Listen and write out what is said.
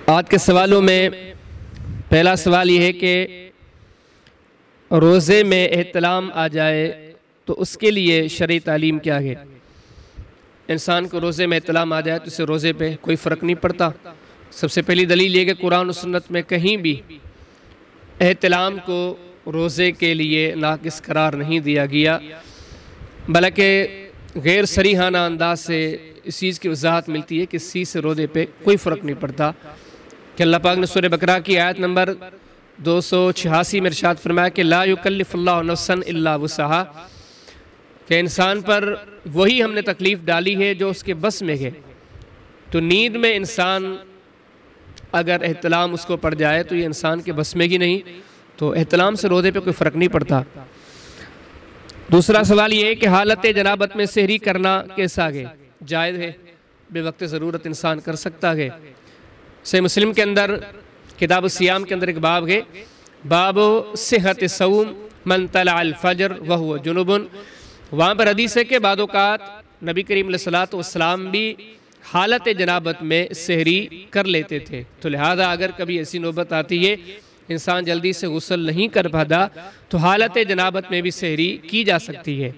آج کے سوالوں میں پہلا سوال یہ ہے کہ روزے میں احتلام آ جائے تو اس کے لیے شرعی تعلیم کیا ہے؟ انسان کو روزے میں احتلام آ جائے تو اسے روزے پہ کوئی فرق نہیں پڑتا۔ سب سے پہلی دلیل یہ کہ قرآن و سنت میں کہیں بھی احتلام کو روزے کے لیے ناقص قرار نہیں دیا گیا، بلکہ غیر صریحانہ انداز سے اس چیز کی وضاحت ملتی ہے کہ اس چیز سے روزے پہ کوئی فرق نہیں پڑتا کہ اللہ پاک نے سورہ بقرہ کی آیت نمبر 286 میں ارشاد فرمایا کہ لا یکلف اللہ نفسا الا وسعہا، کہ انسان پر وہی ہم نے تکلیف ڈالی ہے جو اس کے بس میں ہے۔ تو نیند میں انسان اگر احتلام اس کو پڑ جائے تو یہ انسان کے بس میں ہی نہیں، تو احتلام سے روزے پہ کوئی فرق نہیں پڑتا۔ دوسرا سوال یہ ہے کہ حالت جنابت میں سحری کرنا کیسا ہے؟ جائز ہے، بے وقت ضرورت انسان کر سکتا ہے۔ صحیح مسلم کے اندر کتاب الصیام کے اندر ایک باب ہے، باب صحت صوم من طلع الفجر وہو جنب۔ وہاں پر حدیث ہے کہ بعض اوقات نبی کریم علیہ السلام بھی حالت جنابت میں سحری کر لیتے تھے، تو لہذا اگر کبھی ایسی نوبت آتی ہے انسان جلدی سے غسل نہیں کر پاتا تو حالت جنابت میں بھی سحری کی جا سکتی ہے۔